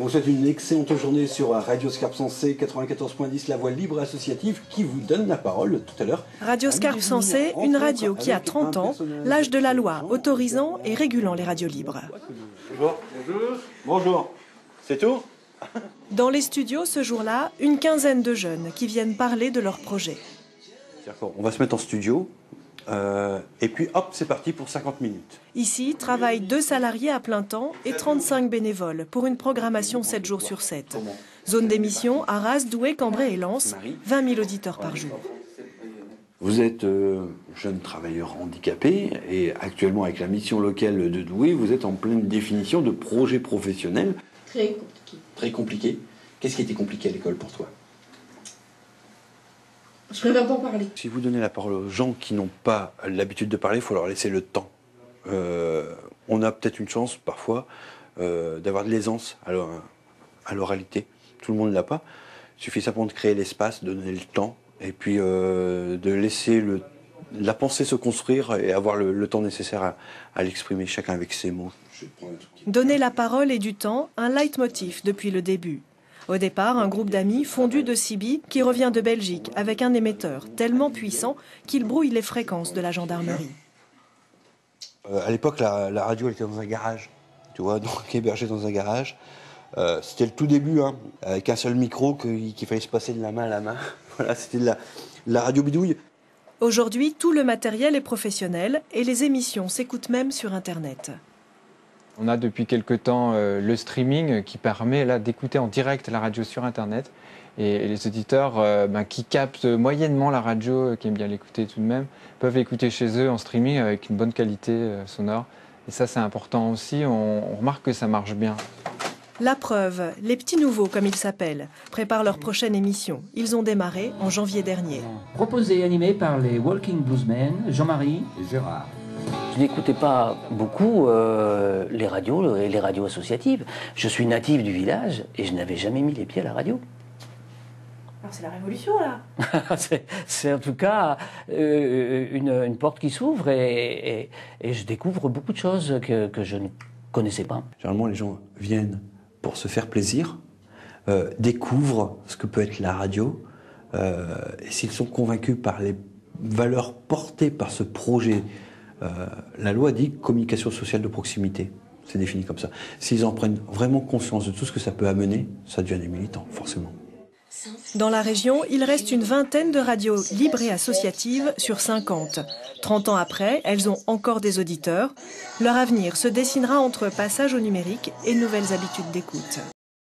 vous souhaite une excellente journée sur Radio Scarpe Sensée 94.10, la voix libre et associative qui vous donne la parole tout à l'heure. Radio Scarpe Sensée, une radio qui a 30 ans, l'âge de la loi autorisant et régulant les radios libres. Bonjour. Bonjour. Bonjour. C'est tout ? Dans les studios, ce jour-là, une quinzaine de jeunes qui viennent parler de leur projet. On va se mettre en studio. Et puis hop, c'est parti pour 50 minutes. Ici, travaillent 2 salariés à plein temps et 35 bénévoles pour une programmation 7 jours sur 7. Zone d'émission, Arras, Douai, Cambrai et Lens, 20 000 auditeurs par jour. Vous êtes jeune travailleur handicapé et actuellement avec la mission locale de Douai, vous êtes en pleine définition de projet professionnel. Très compliqué. Très compliqué. Qu'est-ce qui était compliqué à l'école pour toi ? Je préfère pas en parler. Si vous donnez la parole aux gens qui n'ont pas l'habitude de parler, il faut leur laisser le temps. On a peut-être une chance parfois d'avoir de l'aisance à l'oralité. Tout le monde ne l'a pas. Il suffit simplement de créer l'espace, de donner le temps et puis de laisser la pensée se construire et avoir le temps nécessaire à l'exprimer, chacun avec ses mots. Donner la parole et du temps, un leitmotiv depuis le début. Au départ, un groupe d'amis fondu de Sibi qui revient de Belgique avec un émetteur tellement puissant qu'il brouille les fréquences de la gendarmerie. À l'époque, la radio elle était dans un garage, tu vois, donc hébergée dans un garage. C'était le tout début, hein, avec un seul micro qu'il fallait se passer de la main à la main. Voilà, c'était de la radio bidouille. Aujourd'hui, tout le matériel est professionnel et les émissions s'écoutent même sur Internet. On a depuis quelque temps le streaming qui permet là d'écouter en direct la radio sur Internet. Et les auditeurs qui captent moyennement la radio, qui aiment bien l'écouter tout de même, peuvent l'écouter chez eux en streaming avec une bonne qualité sonore. Et ça, c'est important aussi. On remarque que ça marche bien. La preuve, les petits nouveaux, comme ils s'appellent, préparent leur prochaine émission. Ils ont démarré en janvier dernier. Proposé et animé par les Walking Bluesmen, Jean-Marie et Gérard. Je n'écoutais pas beaucoup les radios et les radios associatives. Je suis natif du village et je n'avais jamais mis les pieds à la radio. Alors c'est la révolution là. C'est en tout cas une porte qui s'ouvre et je découvre beaucoup de choses que je ne connaissais pas. Généralement, les gens viennent pour se faire plaisir, découvrent ce que peut être la radio, et s'ils sont convaincus par les valeurs portées par ce projet, la loi dit communication sociale de proximité, c'est défini comme ça. S'ils en prennent vraiment conscience de tout ce que ça peut amener, ça devient des militants, forcément. Dans la région, il reste une vingtaine de radios libres et associatives sur 50. 30 ans après, elles ont encore des auditeurs. Leur avenir se dessinera entre passage au numérique et nouvelles habitudes d'écoute.